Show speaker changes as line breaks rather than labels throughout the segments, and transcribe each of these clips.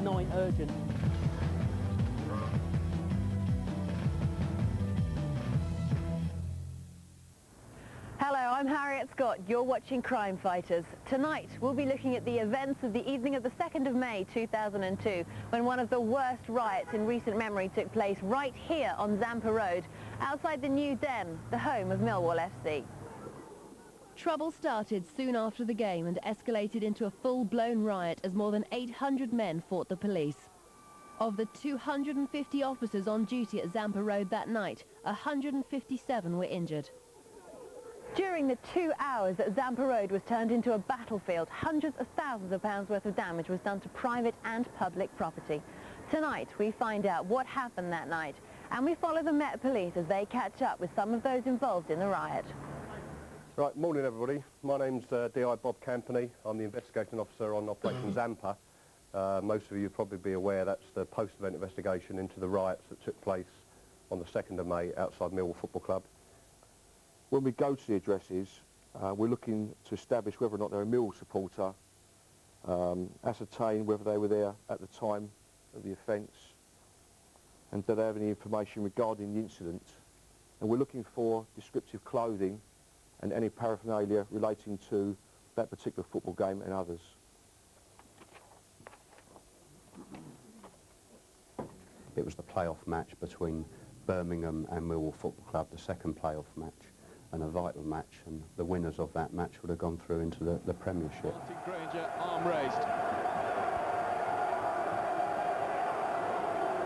9 urgent.
Hello, I'm Harriet Scott. You're watching Crime Fighters. Tonight, we'll be looking at the events of the evening of the 2nd of May 2002, when one of the worst riots in recent memory took place right here on Zampa Road, outside the New Den, the home of Millwall FC. Trouble started soon after the game and escalated into a full-blown riot as more than 800 men fought the police. Of the 250 officers on duty at Zampa Road that night, 157 were injured. During the 2 hours that Zampa Road was turned into a battlefield, hundreds of thousands of pounds worth of damage was done to private and public property. Tonight, we find out what happened that night, and we follow the Met Police as they catch up with some of those involved in the riot.
Right, morning everybody. My name's DI Bob Campany. I'm the investigating officer on Operation Zampa. Most of you probably be aware that's the post-event investigation into the riots that took place on the 2nd of May outside Millwall Football Club.
When we go to the addresses, we're looking to establish whether or not they're a Millwall supporter, ascertain whether they were there at the time of the offence, and do they have any information regarding the incident. And we're looking for descriptive clothing and any paraphernalia relating to that particular football game and others.
It was the playoff match between Birmingham and Millwall Football Club, the second playoff match, and a vital match, and the winners of that match would have gone through into the Premiership.
Granger, arm raised.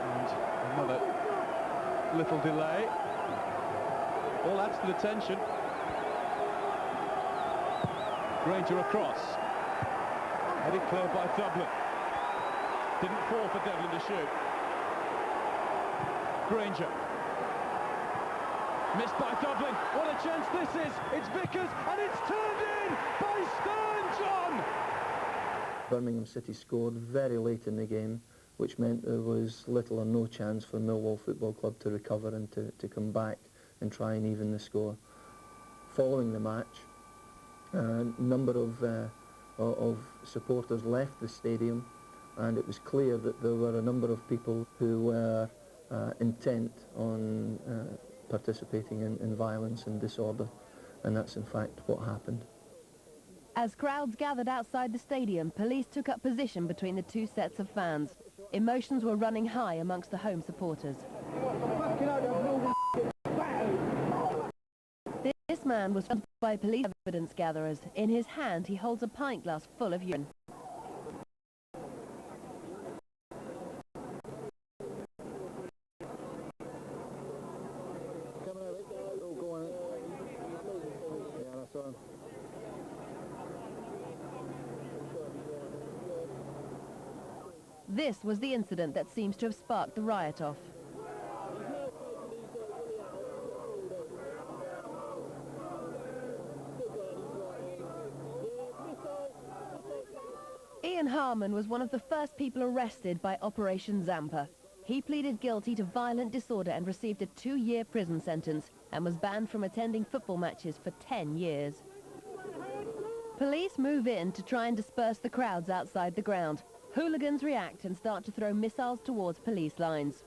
And another little delay. All adds to the tension. Granger across. Headed clear by Dublin. Didn't fall for Devlin to shoot. Granger. Missed by Dublin. What a chance this is. It's Vickers, and it's turned in by Stern John.
Birmingham City scored very late in the game, which meant there was little or no chance for Millwall Football Club to recover and to come back and try and even the score. Following the match, a number of supporters left the stadium, and it was clear that there were a number of people who were intent on participating in violence and disorder, and that's in fact what happened.
As crowds gathered outside the stadium, police took up position between the two sets of fans. Emotions were running high amongst the home supporters. This man was found by police evidence gatherers. In his hand, he holds a pint glass full of urine. This was the incident that seems to have sparked the riot off. Ian Harmon was one of the first people arrested by Operation Zampa. He pleaded guilty to violent disorder and received a 2-year prison sentence and was banned from attending football matches for 10 years. Police move in to try and disperse the crowds outside the ground. Hooligans react and start to throw missiles towards police lines.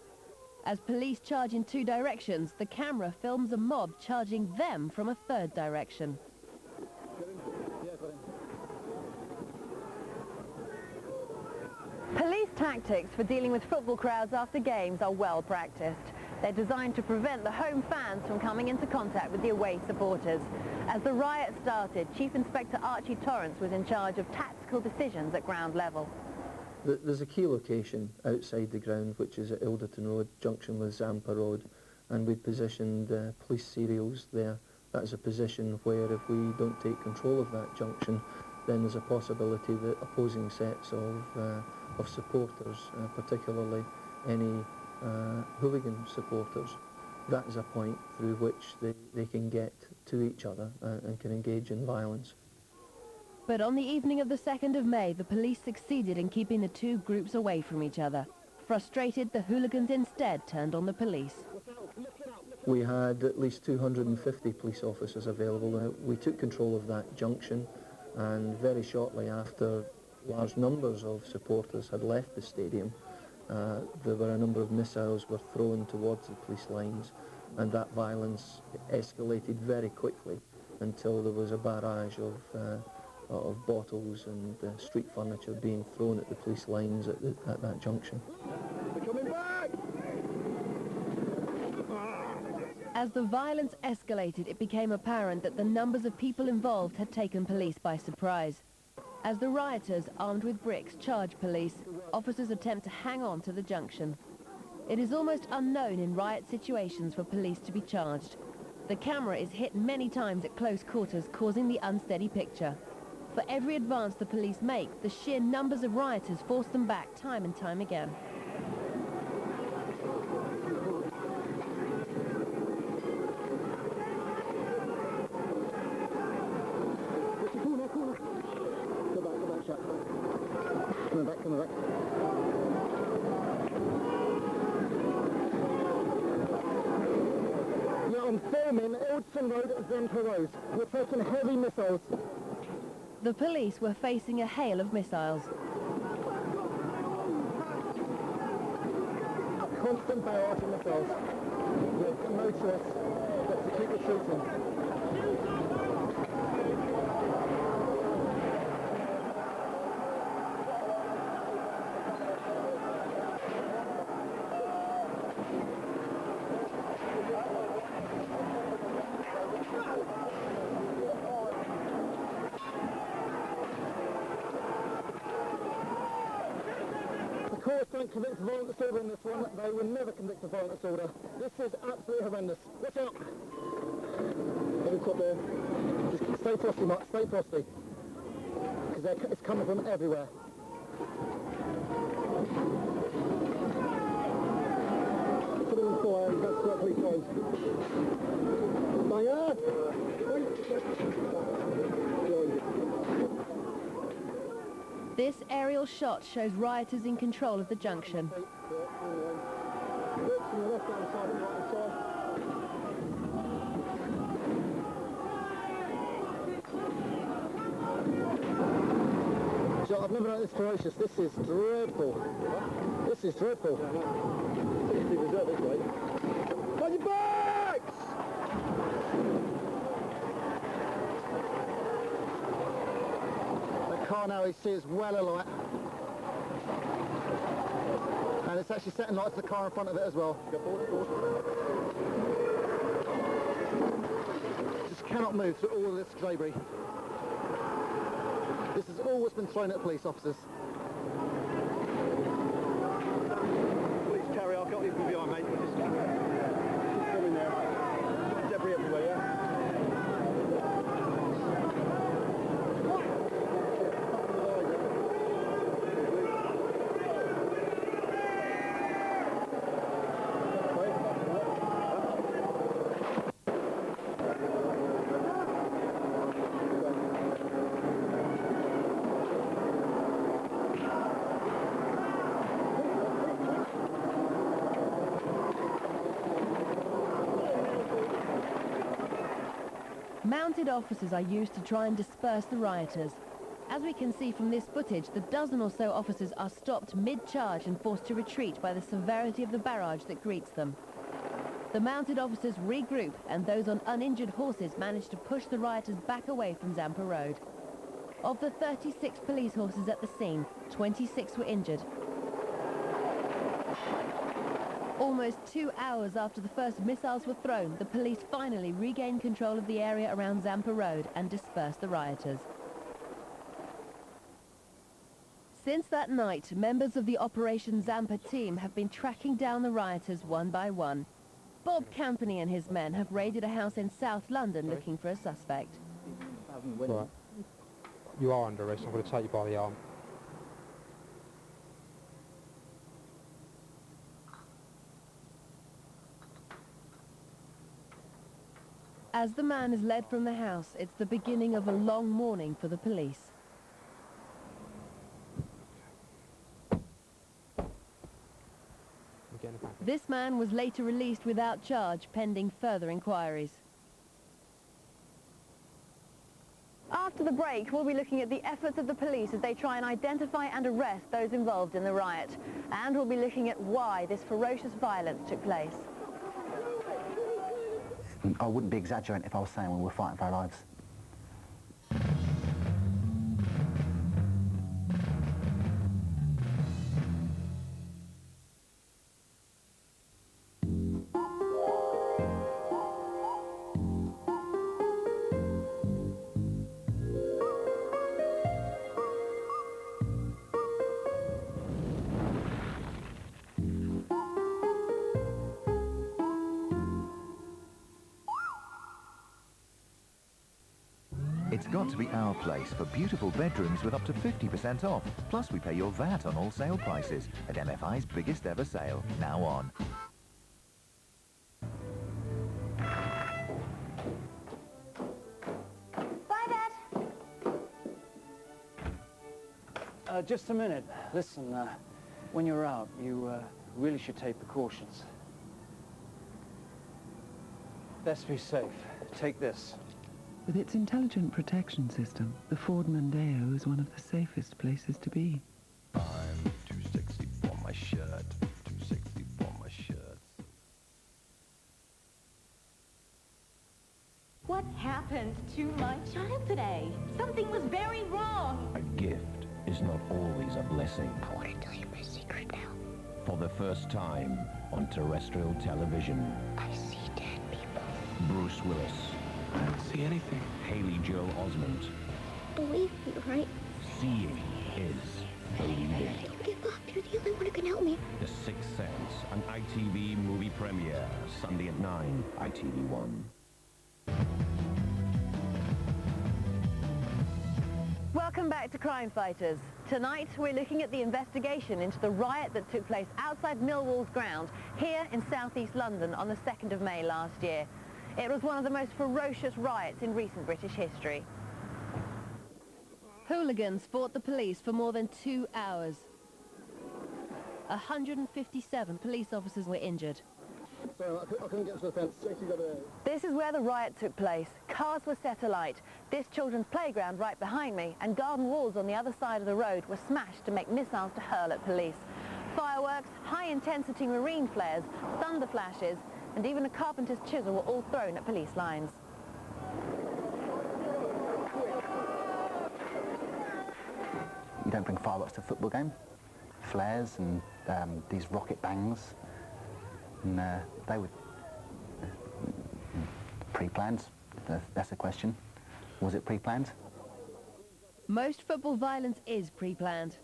As police charge in 2 directions, the camera films a mob charging them from a 3rd direction. Police tactics for dealing with football crowds after games are well practiced. They're designed to prevent the home fans from coming into contact with the away supporters. As the riot started, Chief Inspector Archie Torrance was in charge of tactical decisions at ground level.
There's a key location outside the ground, which is at Ilderton Road, junction with Zampa Road, and we positioned police serials there. That's a position where if we don't take control of that junction, then there's a possibility that opposing sets of supporters, particularly any hooligan supporters, that is a point through which they can get to each other and can engage in violence.
But on the evening of the 2nd of May, the police succeeded in keeping the 2 groups away from each other. Frustrated, the hooligans instead turned on the police.
We had at least 250 police officers available. We took control of that junction, and very shortly after large numbers of supporters had left the stadium, there were a number of missiles were thrown towards the police lines, and that violence escalated very quickly until there was a barrage of bottles and street furniture being thrown at the police lines at that junction.
We're coming back!
As the violence escalated, it became apparent that the numbers of people involved had taken police by surprise. As the rioters, armed with bricks, charge police, officers attempt to hang on to the junction. It is almost unknown in riot situations for police to be charged. The camera is hit many times at close quarters, causing the unsteady picture. For every advance the police make, the sheer numbers of rioters force them back time and time again.
Coming back. Yeah, I'm filming Eldson Road at Zemper Road. We're taking heavy missiles.
The police were facing a hail of missiles.
Constant barrage of missiles. We've got no choice but to keep retreating. The courts don't convict of violent disorder in this one. They will never convict of violent disorder. This is absolutely horrendous. Watch out! Let me stop there. Just stay frosty, Mark. Stay frosty. Because it's coming from everywhere. Put it on fire. That's what police guys. Fire!
This aerial shot shows rioters in control of the junction.
I've never known this ferocious. This is dreadful. This is dreadful. On your backs! The car now, you see, is well alight. And it's actually setting lights to the car in front of it as well. Just cannot move through all of this debris. This has always been thrown at police officers.
Please carry on. I've got you from behind, mate. Just come in there. Debris everywhere, yeah?
Mounted officers are used to try and disperse the rioters. As we can see from this footage, the dozen or so officers are stopped mid-charge and forced to retreat by the severity of the barrage that greets them. The mounted officers regroup, and those on uninjured horses manage to push the rioters back away from Zampa Road. Of the 36 police horses at the scene, 26 were injured. Almost 2 hours after the first missiles were thrown, the police finally regained control of the area around Zampa Road and dispersed the rioters. Since that night, members of the Operation Zampa team have been tracking down the rioters one by one. Bob Campany and his men have raided a house in South London looking for a suspect.
Right. You are under arrest. I'm going to take you by the arm.
As the man is led from the house, it's the beginning of a long morning for the police. This man was later released without charge, pending further inquiries. After the break, break, we'll be looking at the efforts of the police as they try and identify and arrest those involved in the riot. And we'll be looking at why this ferocious violence took place.
I wouldn't be exaggerating if I was saying we were fighting for our lives.
It's got to be our place for beautiful bedrooms with up to 50% off. Plus, we pay your VAT on all sale prices at MFI's biggest ever sale, now on.
Bye, Dad.
Just a minute. Listen, when you're out, you really should take precautions. Best be safe. Take this.
With its intelligent protection system, the Ford Mondeo is one of the safest places to be.
I'm too sexy for my shirt, too sexy for my shirt.
What happened to my child today? Something was very wrong.
A gift is not always a blessing.
I want to tell you my secret now.
For the first time on terrestrial television,
I see dead people.
Bruce Willis.
I don't see anything.
Haley Joel Osment.
Believe me, right?
Seeing is believing.
Don't give up. You're the only one who can help me.
The Sixth Sense, an ITV movie premiere, Sunday at 9, ITV1.
Welcome back to Crime Fighters. Tonight we're looking at the investigation into the riot that took place outside Millwall's ground here in southeast London on the 2nd of May last year. It was one of the most ferocious riots in recent British history. Hooligans fought the police for more than 2 hours. 157 police officers were injured.
Sorry, I couldn't get to the fence.
This is where the riot took place. Cars were set alight. This children's playground right behind me and garden walls on the other side of the road were smashed to make missiles to hurl at police. Fireworks, high-intensity marine flares, thunder flashes, and even a carpenter's chisel were all thrown at police lines.
You don't bring fireworks to a football game. Flares and these rocket bangs. And they were pre-planned. That's a question. Was it pre-planned?
Most football violence is pre-planned.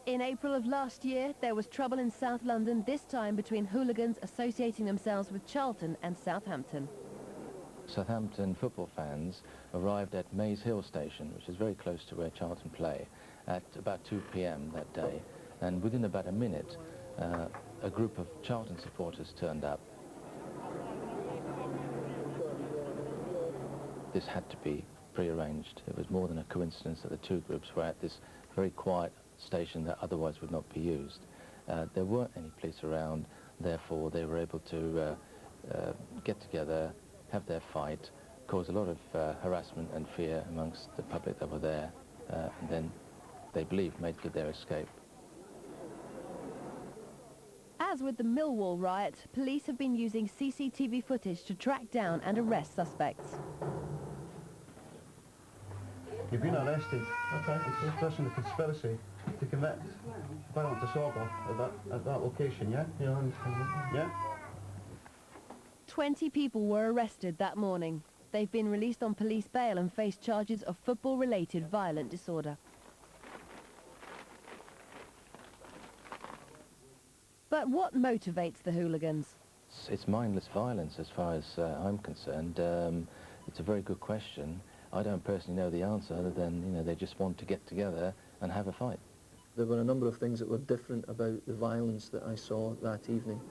In April of last year, there was trouble in South London, this time between hooligans associating themselves with Charlton and Southampton.
Southampton football fans arrived at Maze Hill Station, which is very close to where Charlton play, at about 2 p.m. that day. And within about a minute, a group of Charlton supporters turned up. This had to be prearranged. It was more than a coincidence that the two groups were at this very quiet station that otherwise would not be used. There weren't any police around, therefore they were able to get together, have their fight, cause a lot of harassment and fear amongst the public that were there, and then they believed made good their escape.
As with the Millwall riot, police have been using CCTV footage to track down and arrest suspects.
You've been arrested. Okay. It's person of conspiracy to commit violent disorder at that location, yeah? Yeah?
20 people were arrested that morning. They've been released on police bail and face charges of football-related violent disorder. But what motivates the hooligans?
It's mindless violence as far as I'm concerned. It's a very good question. I don't personally know the answer other than, you know, they just want to get together and have a fight.
There were a number of things that were different about the violence that I saw that evening.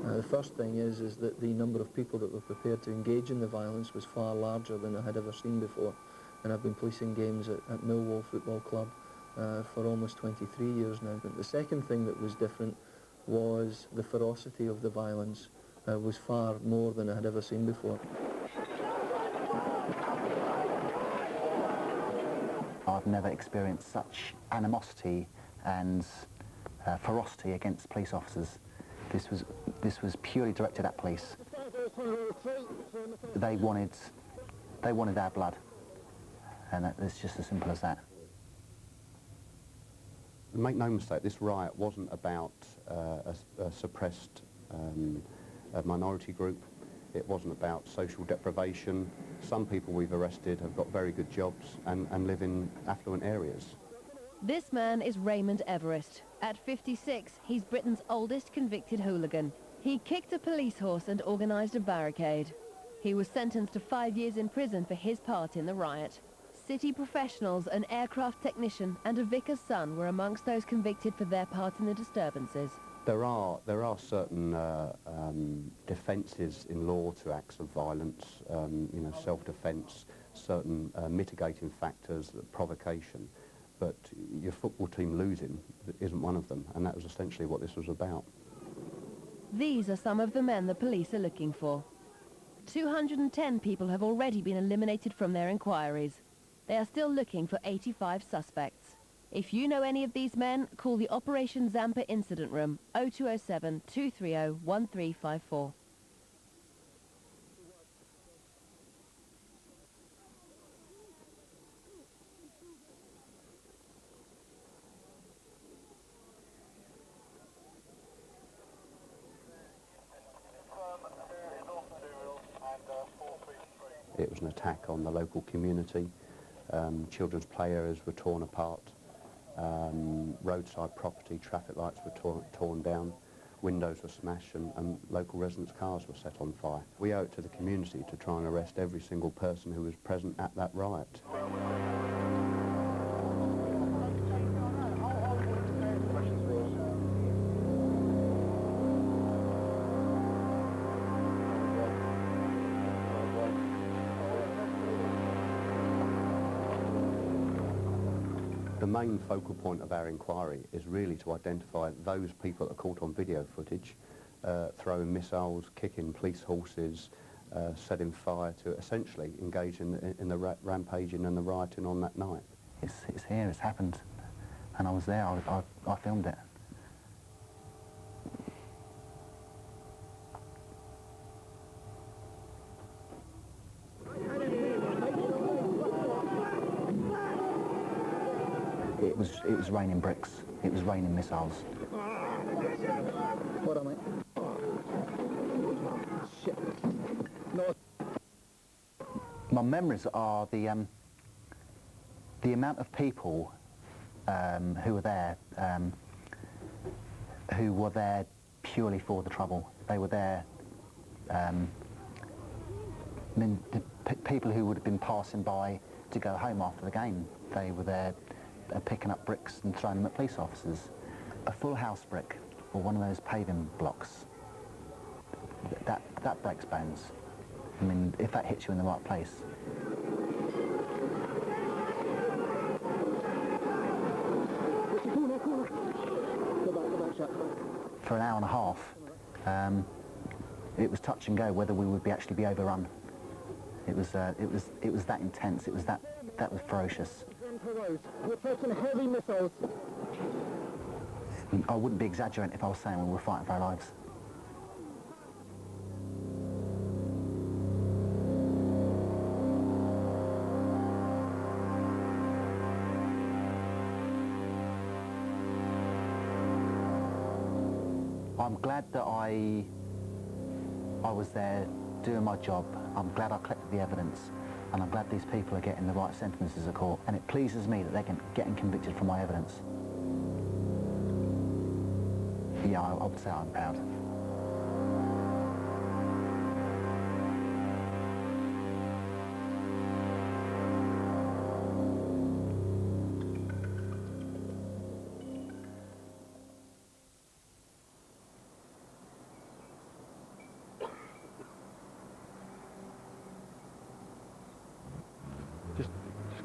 The first thing is that the number of people that were prepared to engage in the violence was far larger than I had ever seen before. And I've been policing games at Millwall Football Club for almost 23 years now. But the second thing that was different was the ferocity of the violence. was far more than I had ever seen before.
I've never experienced such animosity and ferocity against police officers. This was purely directed at police. They wanted our blood, and it's just as simple as that.
Make no mistake, this riot wasn't about a suppressed a minority group. It wasn't about social deprivation. Some people we've arrested have got very good jobs and live in affluent areas.
This man is Raymond Everest. At 56, he's Britain's oldest convicted hooligan. He kicked a police horse and organised a barricade. He was sentenced to 5 years in prison for his part in the riot. City professionals, an aircraft technician and a vicar's son were amongst those convicted for their part in the disturbances.
There are certain defences in law to acts of violence, you know, self-defence, certain mitigating factors, provocation, but your football team losing isn't one of them, and that was essentially what this was about.
These are some of the men the police are looking for. 210 people have already been eliminated from their inquiries. They are still looking for 85 suspects. If you know any of these men, call the Operation Zampa Incident Room, 0207 230 1354.
It was an attack on the local community. Children's play areas were torn apart. Roadside property, traffic lights were torn down, windows were smashed, and local residents' cars were set on fire. We owe it to the community to try and arrest every single person who was present at that riot. The main focal point of our inquiry is really to identify those people that are caught on video footage, throwing missiles, kicking police horses, setting fire to essentially engage in the rampaging and the rioting on that night.
It's here, it's happened, and I was there, I filmed it. It was raining bricks. It was raining missiles.
What am I? Shit. No.
My memories are the amount of people who were there purely for the trouble. They were there. I mean, the people who would have been passing by to go home after the game. They were there. Picking up bricks and throwing them at police officers. A full house brick or one of those paving blocks, that breaks bones. I mean, if that hits you in the right place. For an hour and a half, it was touch and go whether we would actually be overrun. It was that intense. It was that was ferocious.
We're taking heavy missiles.
I wouldn't be exaggerating if I was saying we were fighting for our lives. I'm glad that I was there doing my job. I'm glad I collected the evidence. And I'm glad these people are getting the right sentences of court. And it pleases me that they're getting convicted from my evidence. Yeah, I would say I'm proud.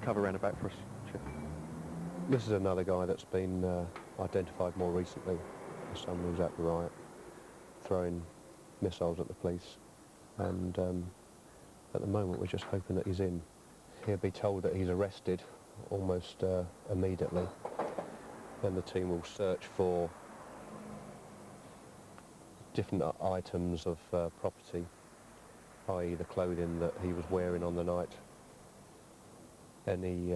Cover around the back for us, Chip. This is another guy that's been identified more recently as someone who's at the riot, throwing
missiles at the police, and at the moment we're just hoping that he's in. He'll be told that he's arrested almost immediately. Then the team will search for different items of property, i.e. the clothing that he was wearing on the night, any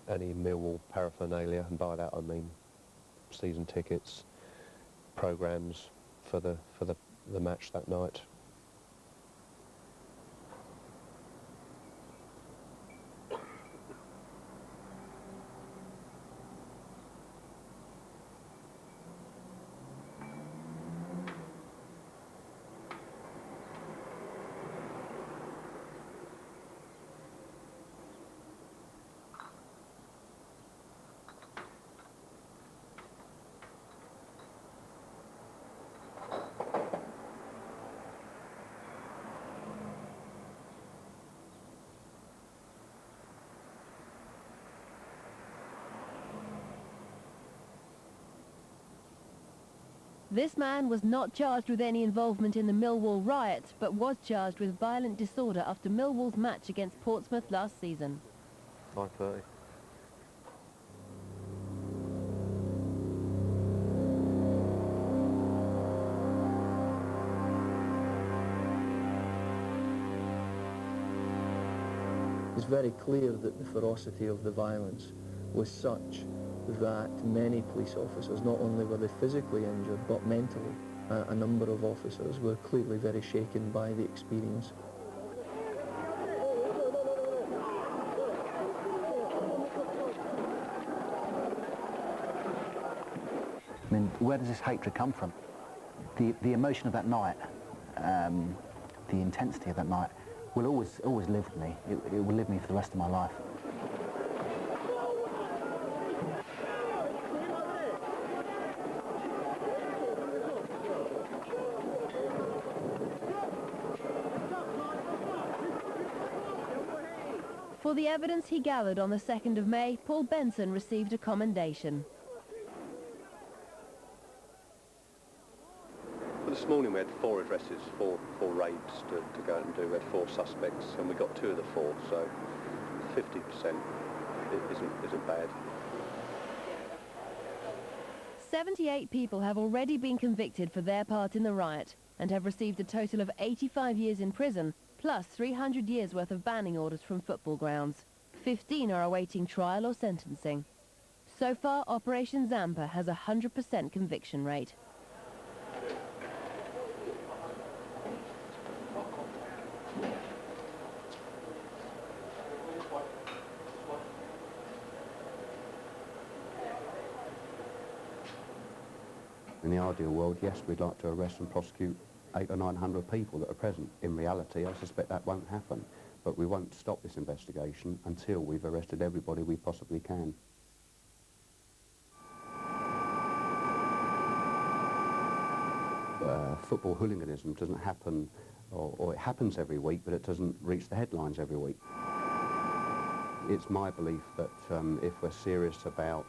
Millwall paraphernalia, and by that I mean season tickets, programmes for the match that night.
This man was not charged with any involvement in the Millwall riots, but was charged with violent disorder after Millwall's match against Portsmouth last season.
9:30.
It's very clear that the ferocity of the violence was such that many police officers, not only were they physically injured, but mentally, a number of officers were clearly very shaken by the experience.
I mean, where does this hatred come from? The emotion of that night, the intensity of that night, will always live with me. It will live with me for the rest of my life.
For the evidence he gathered on the 2nd of May, Paul Benson received a commendation.
Well, this morning we had 4 addresses, four raids to go out and do. We had 4 suspects, and we got 2 of the 4, so 50% isn't bad.
78 people have already been convicted for their part in the riot and have received a total of 85 years in prison, plus 300 years worth of banning orders from football grounds. 15 are awaiting trial or sentencing. So far, Operation Zampa has a 100% conviction rate.
In the ideal world, yes, we'd like to arrest and prosecute 800 or 900 people that are present. In reality, I suspect that won't happen, but we won't stop this investigation until we've arrested everybody we possibly can. Football hooliganism doesn't happen, or it happens every week, but it doesn't reach the headlines every week. It's my belief that if we're serious about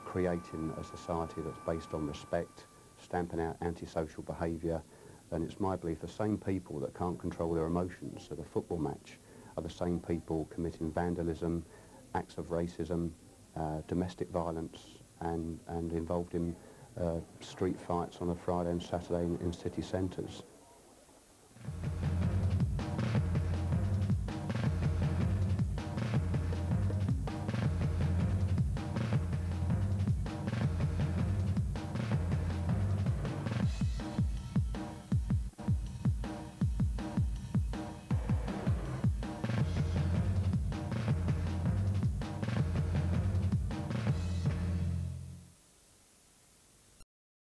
creating a society that's based on respect, stamping out antisocial behaviour, then it's my belief the same people that can't control their emotions at a football match are the same people committing vandalism, acts of racism, domestic violence, and involved in street fights on a Friday and Saturday in city centres.